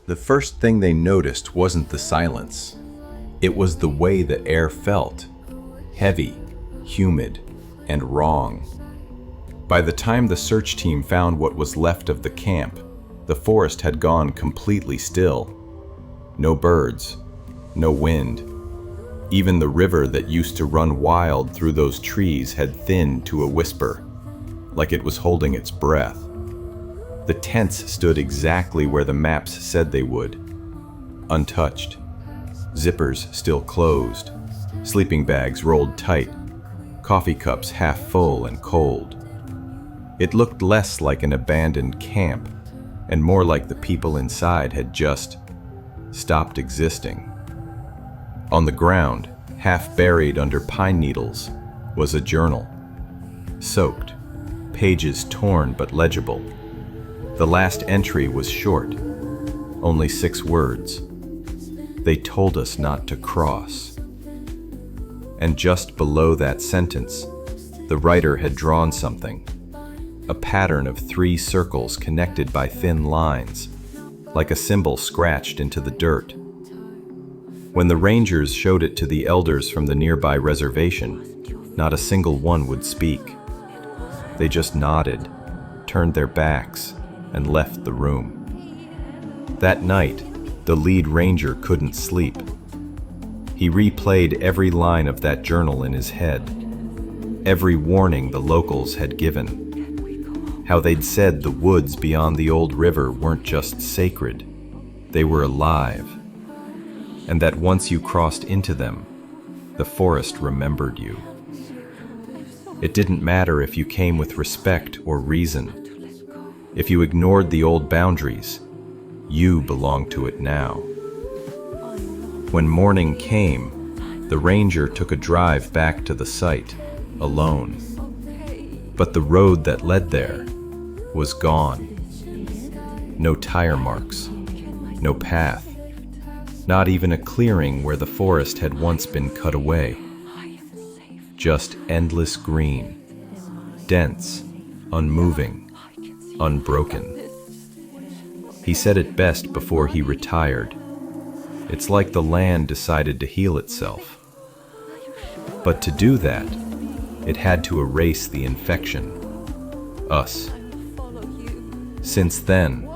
The first thing they noticed wasn't the silence. It was the way the air felt. Heavy, humid, and wrong. By the time the search team found what was left of the camp, the forest had gone completely still. No birds, no wind. Even the river that used to run wild through those trees had thinned to a whisper, like it was holding its breath. The tents stood exactly where the maps said they would, untouched, zippers still closed, sleeping bags rolled tight, coffee cups half full and cold. It looked less like an abandoned camp and more like the people inside had just stopped existing. On the ground, half buried under pine needles, was a journal. Soaked, pages torn but legible. The last entry was short, only 6 words. They told us not to cross. And just below that sentence, the writer had drawn something. A pattern of 3 circles connected by thin lines, like a symbol scratched into the dirt. When the rangers showed it to the elders from the nearby reservation, not a single one would speak. They just nodded, turned their backs, and left the room. That night, the lead ranger couldn't sleep. He replayed every line of that journal in his head, every warning the locals had given. How they'd said the woods beyond the old river weren't just sacred, they were alive. And that once you crossed into them, the forest remembered you. It didn't matter if you came with respect or reason. If you ignored the old boundaries, you belonged to it now. When morning came, the ranger took a drive back to the site, alone. But the road that led there was gone. No tire marks, no path, not even a clearing where the forest had once been cut away. Just endless green, dense, unmoving, unbroken. He said it best before he retired. It's like the land decided to heal itself. But to do that, it had to erase the infection. Us. Since then,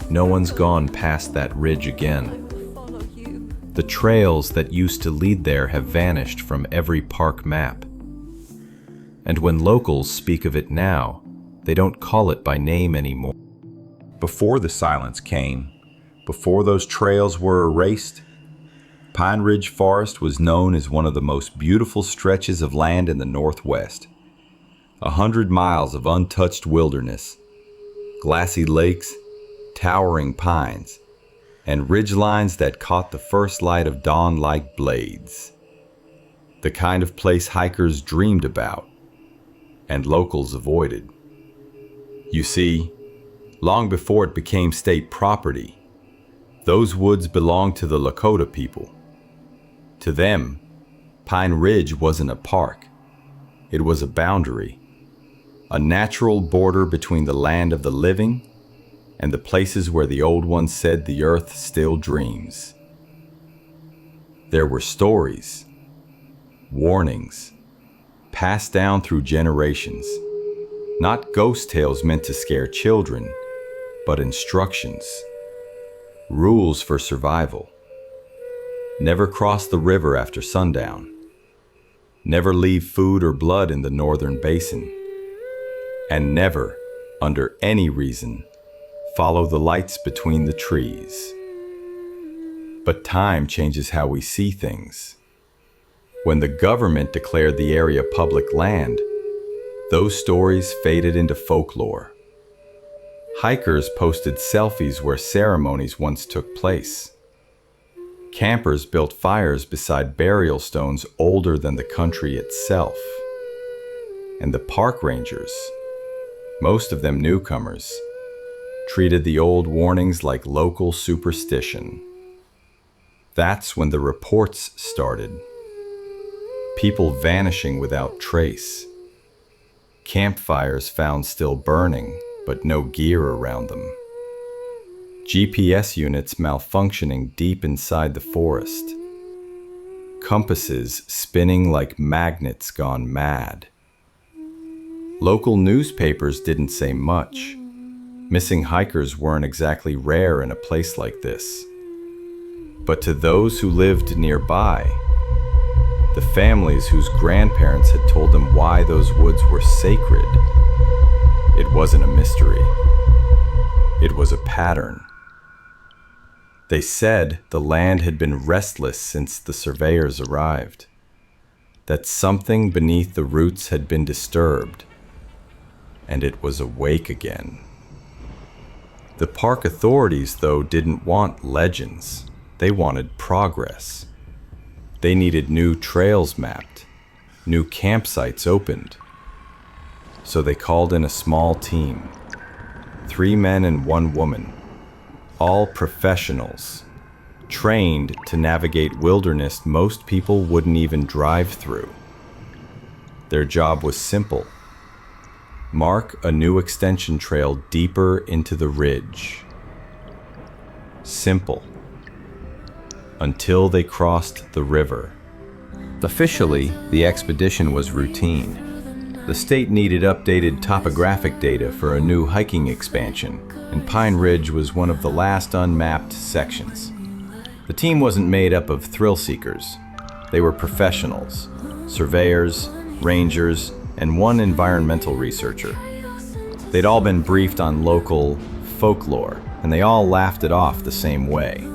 no one's gone past that ridge again. The trails that used to lead there have vanished from every park map. And when locals speak of it now, they don't call it by name anymore. Before the silence came, before those trails were erased, Pine Ridge Forest was known as one of the most beautiful stretches of land in the Northwest. 100 miles of untouched wilderness, glassy lakes, towering pines, and ridgelines that caught the first light of dawn like blades. The kind of place hikers dreamed about, and locals avoided. You see, long before it became state property, those woods belonged to the Lakota people. To them, Pine Ridge wasn't a park. It was a boundary, a natural border between the land of the living and the places where the old ones said the earth still dreams. There were stories, warnings, passed down through generations. Not ghost tales meant to scare children, but instructions. Rules for survival. Never cross the river after sundown. Never leave food or blood in the northern basin. And never, under any reason, follow the lights between the trees. But time changes how we see things. When the government declared the area public land, those stories faded into folklore. Hikers posted selfies where ceremonies once took place. Campers built fires beside burial stones older than the country itself. And the park rangers, most of them newcomers, treated the old warnings like local superstition. That's when the reports started. People vanishing without trace. Campfires found still burning, but no gear around them. GPS units malfunctioning deep inside the forest. Compasses spinning like magnets gone mad. Local newspapers didn't say much. Missing hikers weren't exactly rare in a place like this. But to those who lived nearby, the families whose grandparents had told them why those woods were sacred, it wasn't a mystery. It was a pattern. They said the land had been restless since the surveyors arrived, that something beneath the roots had been disturbed, and it was awake again. The park authorities, though, didn't want legends. They wanted progress. They needed new trails mapped, new campsites opened. So they called in a small team, 3 men and 1 woman, all professionals, trained to navigate wilderness most people wouldn't even drive through. Their job was simple: mark a new extension trail deeper into the ridge. Simple. Until they crossed the river. Officially, the expedition was routine. The state needed updated topographic data for a new hiking expansion, and Pine Ridge was one of the last unmapped sections. The team wasn't made up of thrill seekers. They were professionals, surveyors, rangers, and 1 environmental researcher. They'd all been briefed on local folklore, and they all laughed it off the same way.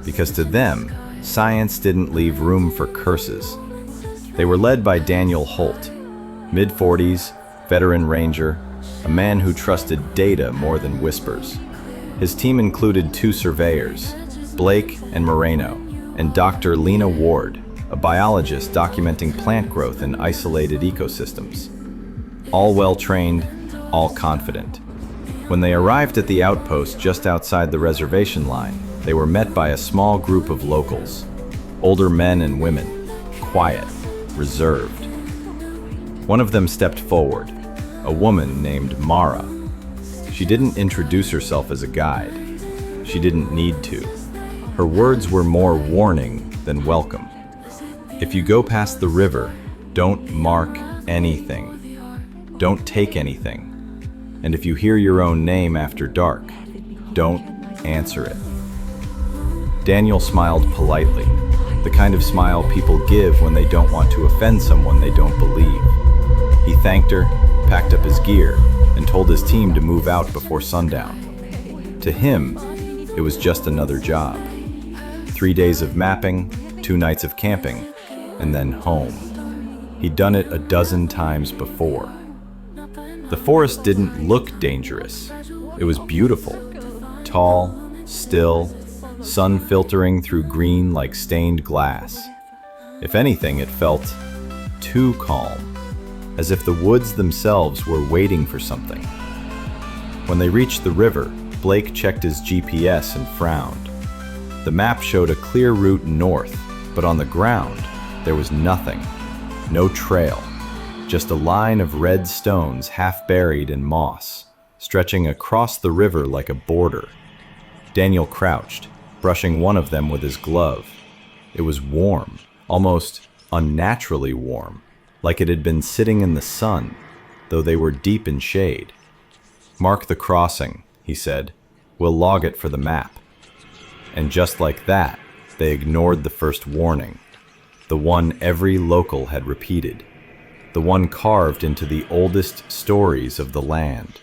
Because to them, science didn't leave room for curses. They were led by Daniel Holt, mid-40s, veteran ranger, a man who trusted data more than whispers. His team included 2 surveyors, Blake and Moreno, and Dr. Lena Ward, a biologist documenting plant growth in isolated ecosystems. All well-trained, all confident. When they arrived at the outpost just outside the reservation line, they were met by a small group of locals, older men and women, quiet, reserved. One of them stepped forward, a woman named Mara. She didn't introduce herself as a guide. She didn't need to. Her words were more warning than welcome. If you go past the river, don't mark anything. Don't take anything. And if you hear your own name after dark, don't answer it. Daniel smiled politely, the kind of smile people give when they don't want to offend someone they don't believe. He thanked her, packed up his gear, and told his team to move out before sundown. To him, it was just another job. 3 days of mapping, 2 nights of camping, and then home. He'd done it a dozen times before. The forest didn't look dangerous. It was beautiful. Tall, still, sun filtering through green like stained glass. If anything, it felt too calm, as if the woods themselves were waiting for something. When they reached the river, Blake checked his GPS and frowned. The map showed a clear route north, but on the ground, there was nothing. No trail, just a line of red stones half buried in moss, stretching across the river like a border. Daniel crouched, brushing one of them with his glove. It was warm, almost unnaturally warm, like it had been sitting in the sun, though they were deep in shade. "Mark the crossing," he said. "We'll log it for the map." And just like that, they ignored the first warning, the one every local had repeated, the one carved into the oldest stories of the land.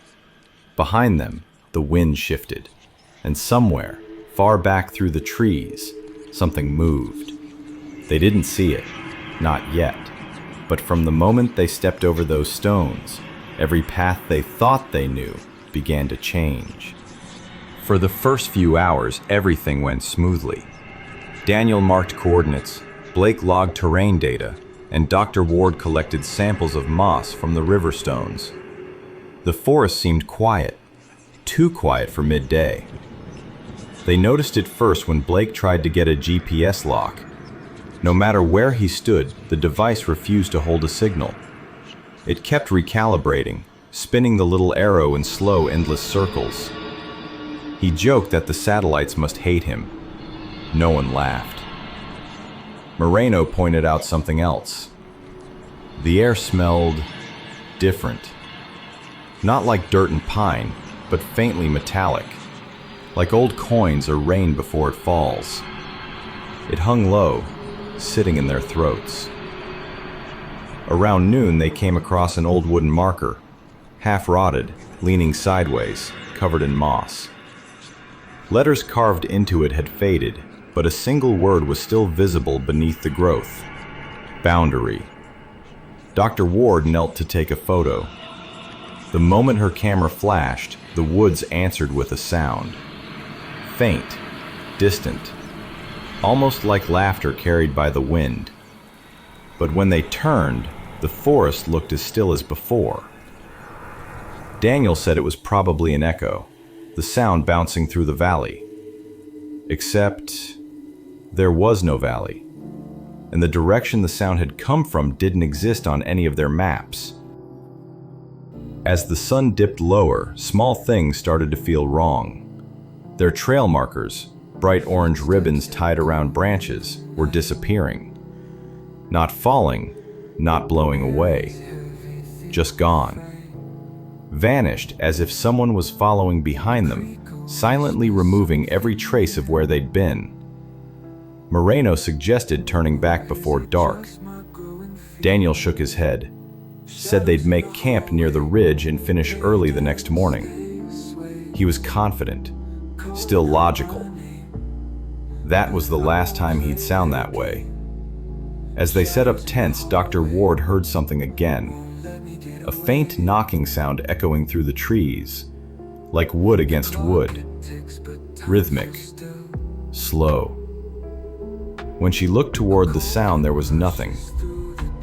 Behind them, the wind shifted, and somewhere, far back through the trees, something moved. They didn't see it, not yet, but from the moment they stepped over those stones, every path they thought they knew began to change. For the first few hours, everything went smoothly. Daniel marked coordinates, Blake logged terrain data, and Dr. Ward collected samples of moss from the river stones. The forest seemed quiet, too quiet for midday. They noticed it first when Blake tried to get a GPS lock. No matter where he stood, the device refused to hold a signal. It kept recalibrating, spinning the little arrow in slow, endless circles. He joked that the satellites must hate him. No one laughed. Moreno pointed out something else. The air smelled different. Not like dirt and pine, but faintly metallic, like old coins or rain before it falls. It hung low, sitting in their throats. Around noon, they came across an old wooden marker, half rotted, leaning sideways, covered in moss. Letters carved into it had faded, but a single word was still visible beneath the growth. Boundary. Dr. Ward knelt to take a photo. The moment her camera flashed, the woods answered with a sound. Faint, distant, almost like laughter carried by the wind. But when they turned, the forest looked as still as before. Daniel said it was probably an echo, the sound bouncing through the valley. Except there was no valley, and the direction the sound had come from didn't exist on any of their maps. As the sun dipped lower, small things started to feel wrong. Their trail markers, bright orange ribbons tied around branches, were disappearing. Not falling, not blowing away, just gone. Vanished as if someone was following behind them, silently removing every trace of where they'd been. Moreno suggested turning back before dark. Daniel shook his head, said they'd make camp near the ridge and finish early the next morning. He was confident, still logical. That was the last time he'd sound that way. As they set up tents, Dr. Ward heard something again. A faint knocking sound echoing through the trees, like wood against wood. Rhythmic, slow. When she looked toward the sound, there was nothing.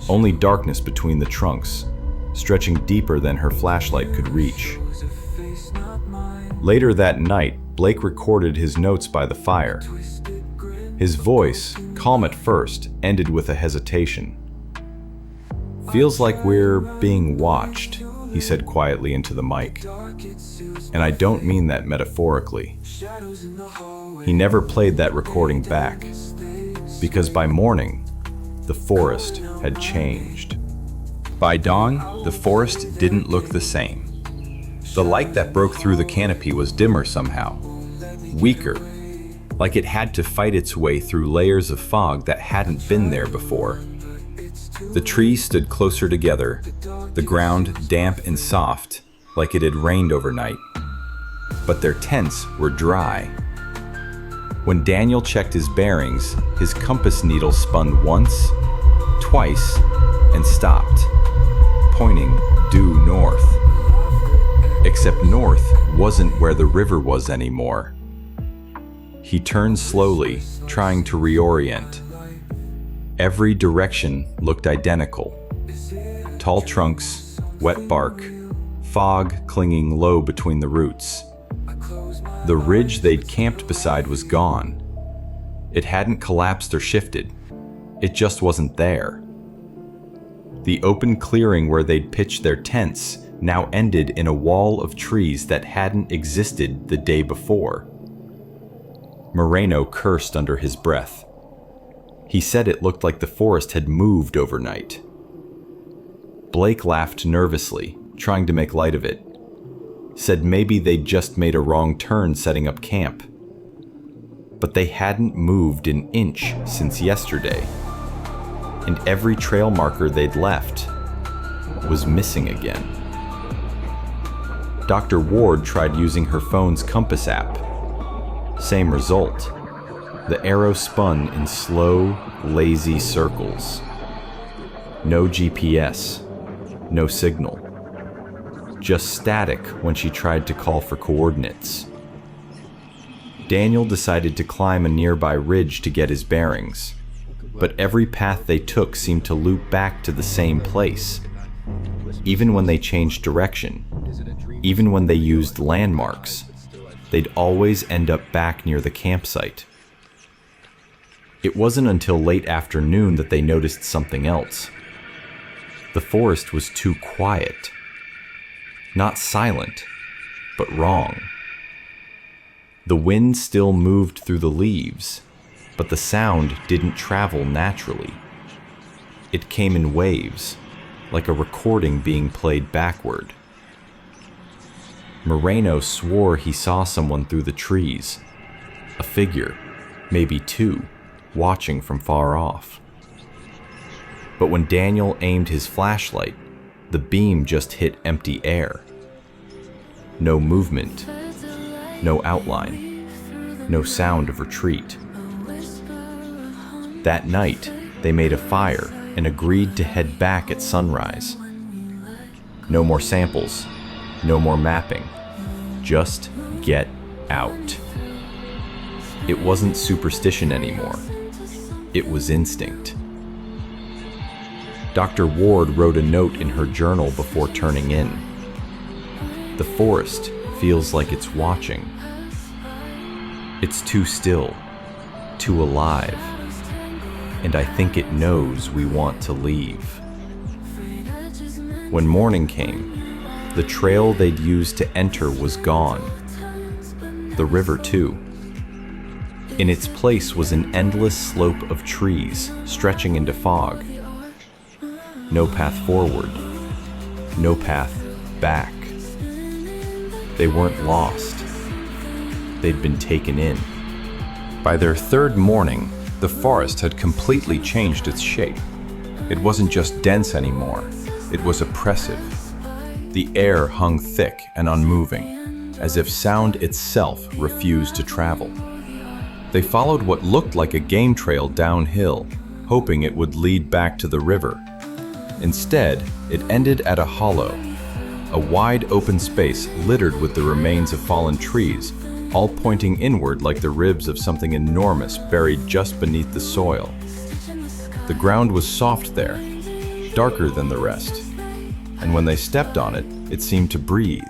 Only darkness between the trunks, stretching deeper than her flashlight could reach. Later that night, Blake recorded his notes by the fire. His voice, calm at first, ended with a hesitation. "Feels like we're being watched," he said quietly into the mic. And I don't mean that metaphorically. He never played that recording back, because by morning, the forest had changed. By dawn, the forest didn't look the same. The light that broke through the canopy was dimmer somehow, weaker, like it had to fight its way through layers of fog that hadn't been there before. The trees stood closer together, the ground damp and soft, like it had rained overnight. But their tents were dry. When Daniel checked his bearings, his compass needle spun once, twice, and stopped, pointing due north. Except north wasn't where the river was anymore. He turned slowly, trying to reorient. Every direction looked identical. Tall trunks, wet bark, fog clinging low between the roots. The ridge they'd camped beside was gone. It hadn't collapsed or shifted. It just wasn't there. The open clearing where they'd pitched their tents now ended in a wall of trees that hadn't existed the day before. Moreno cursed under his breath. He said it looked like the forest had moved overnight. Blake laughed nervously, trying to make light of it. Said maybe they'd just made a wrong turn setting up camp. But they hadn't moved an inch since yesterday. And every trail marker they'd left was missing again. Dr. Ward tried using her phone's compass app. Same result. The arrow spun in slow, lazy circles. No GPS, no signal. Just static when she tried to call for coordinates. Daniel decided to climb a nearby ridge to get his bearings, but every path they took seemed to loop back to the same place. Even when they changed direction, even when they used landmarks, they'd always end up back near the campsite. It wasn't until late afternoon that they noticed something else. The forest was too quiet. Not silent, but wrong. The wind still moved through the leaves, but the sound didn't travel naturally. It came in waves, like a recording being played backward. Moreno swore he saw someone through the trees, a figure, maybe two, watching from far off. But when Daniel aimed his flashlight, the beam just hit empty air. No movement, no outline, no sound of retreat. That night, they made a fire and agreed to head back at sunrise. No more samples, no more mapping, just get out. It wasn't superstition anymore. It was instinct. Dr. Ward wrote a note in her journal before turning in. The forest feels like it's watching. It's too still, too alive, and I think it knows we want to leave. When morning came, the trail they'd used to enter was gone. The river too. In its place was an endless slope of trees stretching into fog. No path forward, no path back. They weren't lost. They'd been taken in. By their third morning, the forest had completely changed its shape. It wasn't just dense anymore, it was oppressive. The air hung thick and unmoving, as if sound itself refused to travel. They followed what looked like a game trail downhill, hoping it would lead back to the river. Instead, it ended at a hollow, a wide open space littered with the remains of fallen trees, all pointing inward like the ribs of something enormous buried just beneath the soil. The ground was soft there, darker than the rest, and when they stepped on it, it seemed to breathe,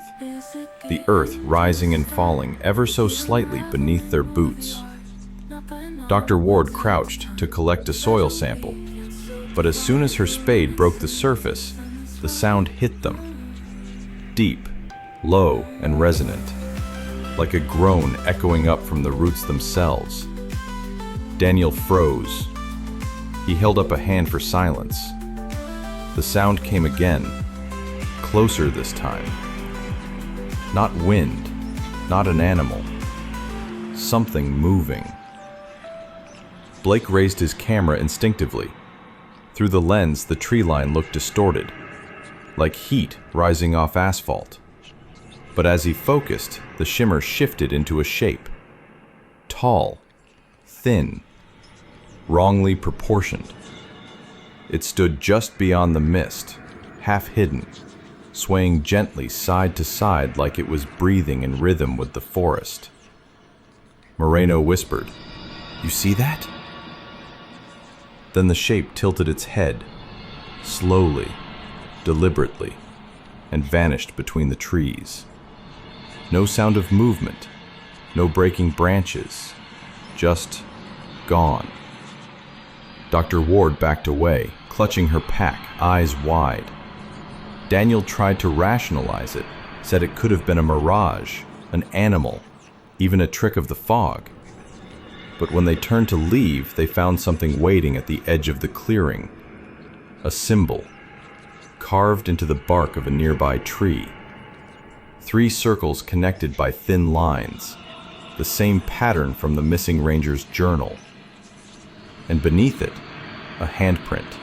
the earth rising and falling ever so slightly beneath their boots. Dr. Ward crouched to collect a soil sample, but as soon as her spade broke the surface, the sound hit them. Deep, low, and resonant, like a groan echoing up from the roots themselves. Daniel froze. He held up a hand for silence. The sound came again, closer this time. Not wind, not an animal. Something moving. Blake raised his camera instinctively. Through the lens, the tree line looked distorted, like heat rising off asphalt. But as he focused, the shimmer shifted into a shape. Tall, thin, wrongly proportioned. It stood just beyond the mist, half hidden, swaying gently side to side like it was breathing in rhythm with the forest. Moreno whispered, "You see that?" Then the shape tilted its head, slowly, deliberately, and vanished between the trees. No sound of movement, no breaking branches, just gone. Dr. Ward backed away, clutching her pack, eyes wide. Daniel tried to rationalize it, said it could have been a mirage, an animal, even a trick of the fog. But when they turned to leave, they found something waiting at the edge of the clearing. A symbol, carved into the bark of a nearby tree. 3 circles connected by thin lines, the same pattern from the missing ranger's journal. And beneath it, a handprint.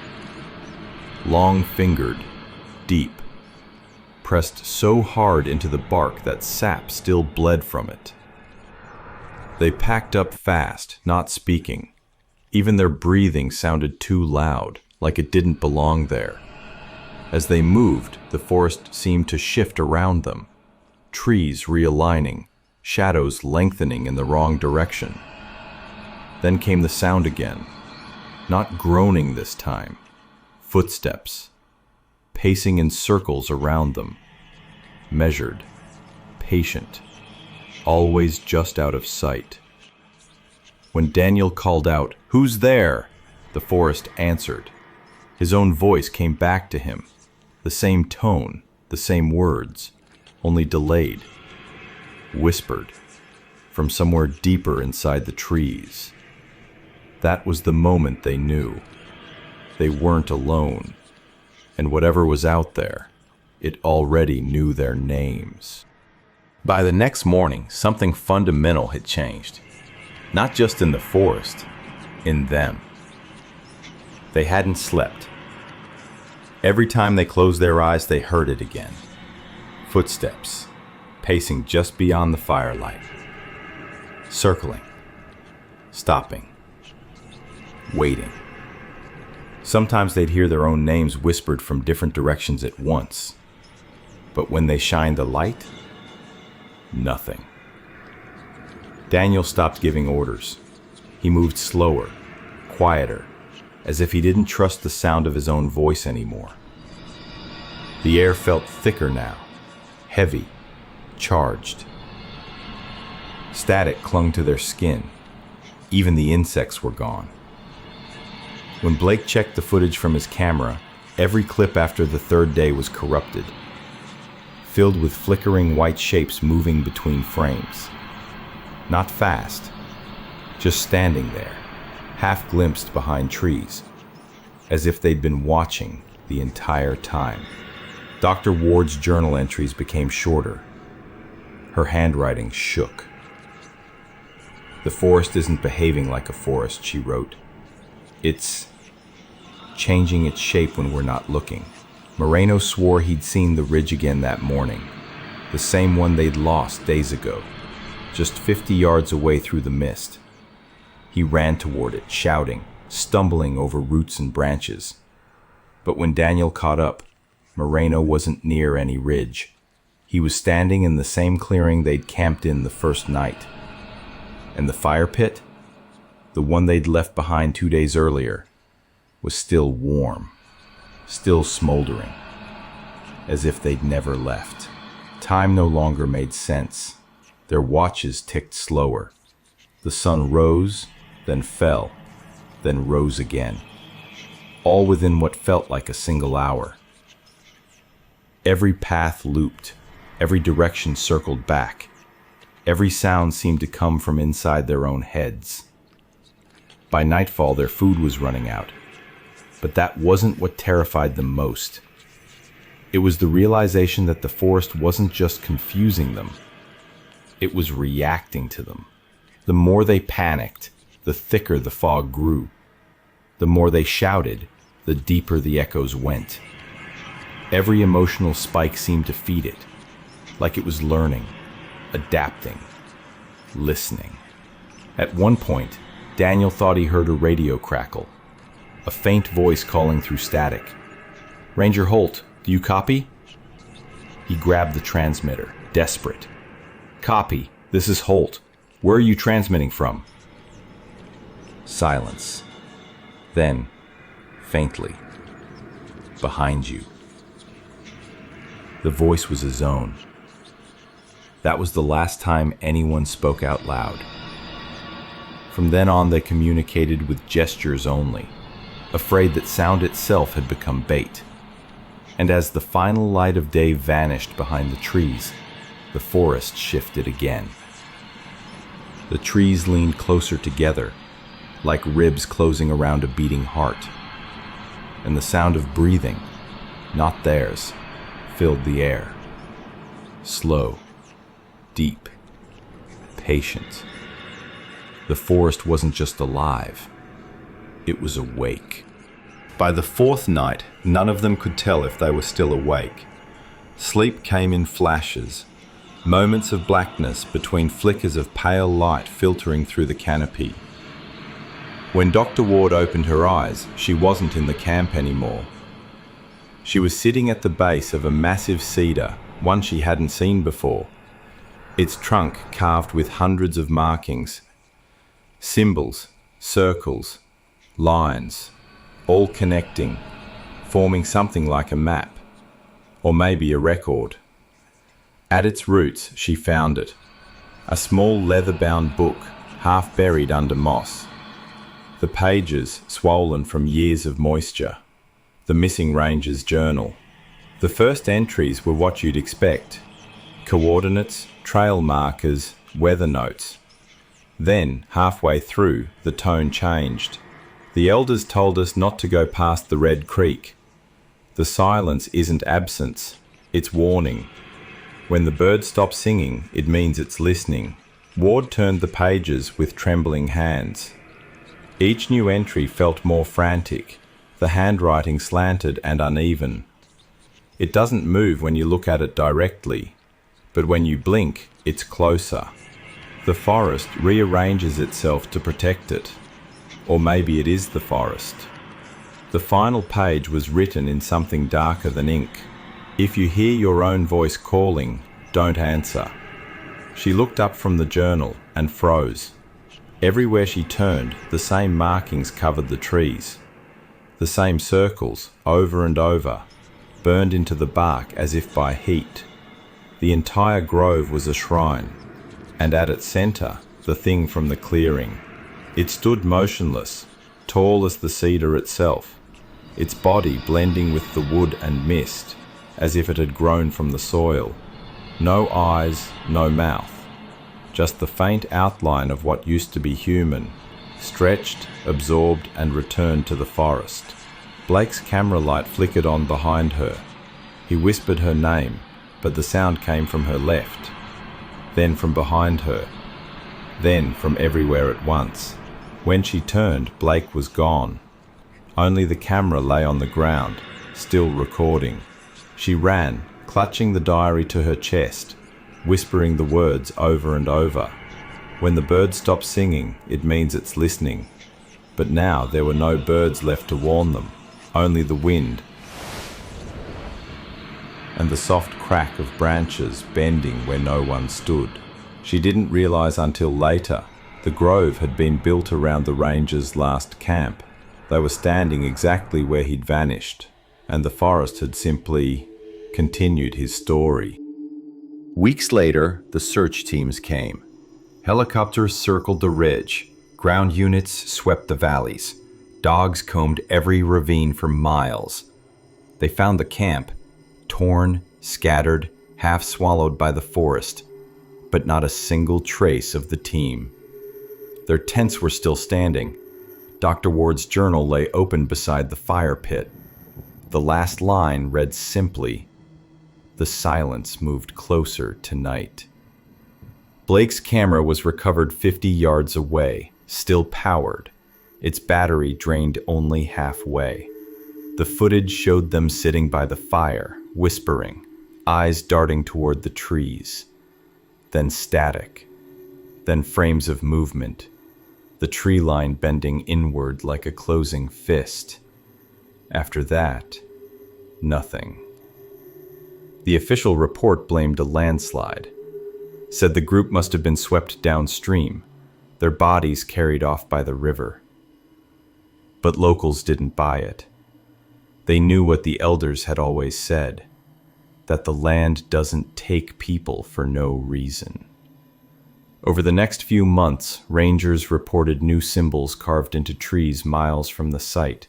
Long-fingered, deep, pressed so hard into the bark that sap still bled from it. They packed up fast, not speaking. Even their breathing sounded too loud, like it didn't belong there. As they moved, the forest seemed to shift around them. Trees realigning, shadows lengthening in the wrong direction. Then came the sound again. Not groaning this time. Footsteps. Pacing in circles around them. Measured. Patient. Always just out of sight. When Daniel called out, "Who's there?" the forest answered. His own voice came back to him. The same tone, the same words, only delayed. Whispered. from somewhere deeper inside the trees. That was the moment they knew. They weren't alone, and whatever was out there, it already knew their names. By the next morning, something fundamental had changed. Not just in the forest, in them. They hadn't slept. Every time they closed their eyes, they heard it again. Footsteps, pacing just beyond the firelight. Circling. Stopping. Waiting. Sometimes they'd hear their own names whispered from different directions at once. But when they shined a light, nothing. Daniel stopped giving orders. He moved slower, quieter, as if he didn't trust the sound of his own voice anymore. The air felt thicker now, heavy, charged. Static clung to their skin. Even the insects were gone. When Blake checked the footage from his camera, every clip after the third day was corrupted, filled with flickering white shapes moving between frames. Not fast, just standing there, half glimpsed behind trees, as if they'd been watching the entire time. Dr. Ward's journal entries became shorter. Her handwriting shook. "The forest isn't behaving like a forest," she wrote. "It's changing its shape when we're not looking." Moreno swore he'd seen the ridge again that morning, the same one they'd lost days ago, just 50 yards away through the mist. He ran toward it, shouting, stumbling over roots and branches. But when Daniel caught up, Moreno wasn't near any ridge. He was standing in the same clearing they'd camped in the first night. And the fire pit, the one they'd left behind 2 days earlier, was still warm, still smoldering, as if they'd never left. Time no longer made sense. Their watches ticked slower. The sun rose, then fell, then rose again, all within what felt like a single hour. Every path looped, every direction circled back. Every sound seemed to come from inside their own heads. By nightfall, their food was running out. But that wasn't what terrified them most. It was the realization that the forest wasn't just confusing them. It was reacting to them. The more they panicked, the thicker the fog grew. The more they shouted, the deeper the echoes went. Every emotional spike seemed to feed it, like it was learning, adapting, listening. At one point, Daniel thought he heard a radio crackle, a faint voice calling through static. "Ranger Holt, do you copy?" He grabbed the transmitter, desperate. "Copy, this is Holt. Where are you transmitting from?" Silence. Then, faintly, "Behind you." The voice was his own. That was the last time anyone spoke out loud. From then on, they communicated with gestures only, afraid that sound itself had become bait. And as the final light of day vanished behind the trees, the forest shifted again. The trees leaned closer together, like ribs closing around a beating heart. And the sound of breathing, not theirs, filled the air. Slow, deep, patient. The forest wasn't just alive, it was awake. By the fourth night, none of them could tell if they were still awake. Sleep came in flashes, moments of blackness between flickers of pale light filtering through the canopy. When Dr. Ward opened her eyes, she wasn't in the camp anymore. She was sitting at the base of a massive cedar, one she hadn't seen before, its trunk carved with hundreds of markings, symbols, circles, lines, all connecting, forming something like a map, or maybe a record. At its roots, she found it, a small leather-bound book, half buried under moss. The pages swollen from years of moisture. The missing ranger's journal. The first entries were what you'd expect. Coordinates, trail markers, weather notes. Then, halfway through, the tone changed. The elders told us not to go past the Red Creek. The silence isn't absence, it's warning. When the bird stops singing, it means it's listening. Ward turned the pages with trembling hands. Each new entry felt more frantic, the handwriting slanted and uneven. It doesn't move when you look at it directly, but when you blink, it's closer. The forest rearranges itself to protect it. Or maybe it is the forest. The final page was written in something darker than ink. If you hear your own voice calling, don't answer. She looked up from the journal and froze. Everywhere she turned, the same markings covered the trees. The same circles, over and over, burned into the bark as if by heat. The entire grove was a shrine, and at its center, the thing from the clearing. It stood motionless, tall as the cedar itself, its body blending with the wood and mist, as if it had grown from the soil. No eyes, no mouth. Just the faint outline of what used to be human, stretched, absorbed, and returned to the forest. Blake's camera light flickered on behind her. He whispered her name, but the sound came from her left, then from behind her, then from everywhere at once. When she turned, Blake was gone. Only the camera lay on the ground, still recording. She ran, clutching the diary to her chest, whispering the words over and over. When the bird stops singing, it means it's listening. But now there were no birds left to warn them, only the wind and the soft crack of branches bending where no one stood. She didn't realize until later the grove had been built around the ranger's last camp. They were standing exactly where he'd vanished, and the forest had simply continued his story. Weeks later, the search teams came. Helicopters circled the ridge, ground units swept the valleys, dogs combed every ravine for miles. They found the camp, torn, scattered, half swallowed by the forest, but not a single trace of the team. Their tents were still standing. Dr. Ward's journal lay open beside the fire pit. The last line read simply, "The silence moved closer tonight." Blake's camera was recovered 50 yards away, still powered, its battery drained only halfway. The footage showed them sitting by the fire, whispering, eyes darting toward the trees. Then static, then frames of movement, the tree line bending inward like a closing fist. After that, nothing. The official report blamed a landslide, said the group must have been swept downstream, their bodies carried off by the river. But locals didn't buy it. They knew what the elders had always said, that the land doesn't take people for no reason. Over the next few months, rangers reported new symbols carved into trees miles from the site.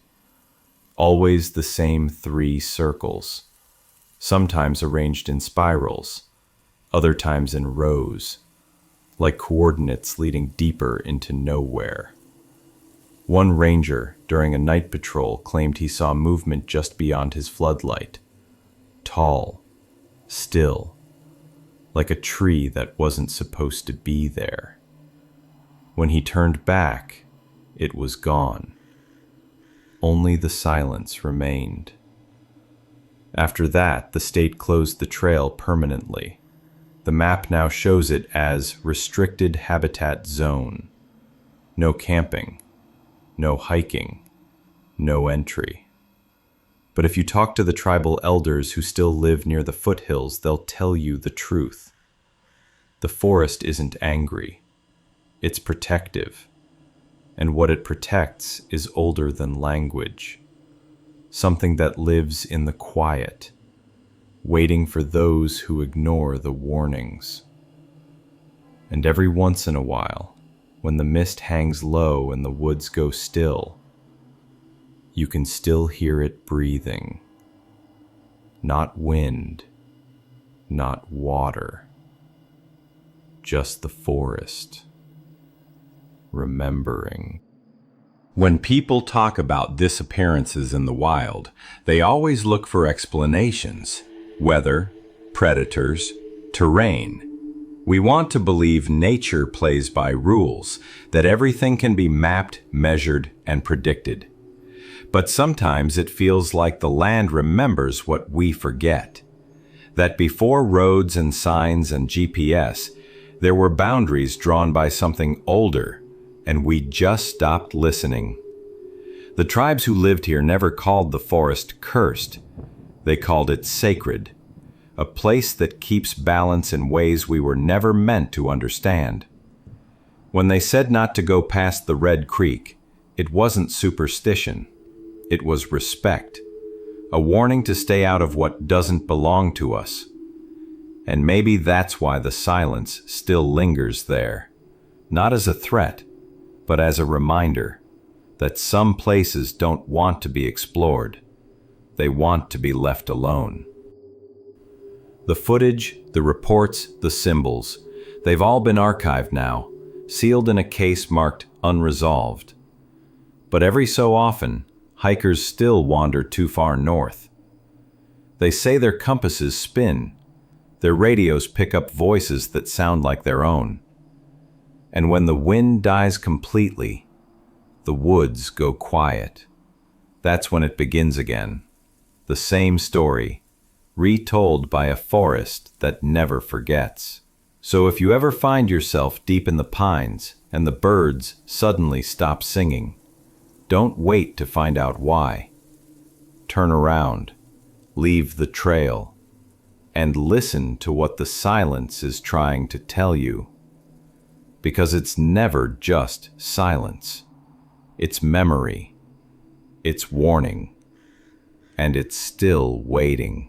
Always the same 3 circles, sometimes arranged in spirals, other times in rows, like coordinates leading deeper into nowhere. One ranger, during a night patrol, claimed he saw movement just beyond his floodlight. Tall, still, like a tree that wasn't supposed to be there. When he turned back, it was gone. Only the silence remained. After that, the state closed the trail permanently. The map now shows it as Restricted Habitat Zone. No camping, no hiking, no entry. But if you talk to the tribal elders who still live near the foothills, they'll tell you the truth. The forest isn't angry. It's protective. And what it protects is older than language. Something that lives in the quiet, waiting for those who ignore the warnings. And every once in a while, when the mist hangs low and the woods go still, you can still hear it breathing. Not wind, not water, just the forest. remembering. When people talk about disappearances in the wild, they always look for explanations: weather, predators, terrain. We want to believe nature plays by rules, that everything can be mapped, measured, and predicted. But sometimes it feels like the land remembers what we forget. That before roads and signs and GPS, there were boundaries drawn by something older, and we just stopped listening. The tribes who lived here never called the forest cursed. They called it sacred, a place that keeps balance in ways we were never meant to understand. When they said not to go past the Red Creek, it wasn't superstition. It was respect, a warning to stay out of what doesn't belong to us. And maybe that's why the silence still lingers there, not as a threat, but as a reminder that some places don't want to be explored. They want to be left alone. The footage, the reports, the symbols, they've all been archived now, sealed in a case marked unresolved. But every so often, hikers still wander too far north. They say their compasses spin, their radios pick up voices that sound like their own. And when the wind dies completely, the woods go quiet. That's when it begins again. The same story, retold by a forest that never forgets. So if you ever find yourself deep in the pines and the birds suddenly stop singing, don't wait to find out why. Turn around, leave the trail, and listen to what the silence is trying to tell you. Because it's never just silence. It's memory, it's warning, and it's still waiting.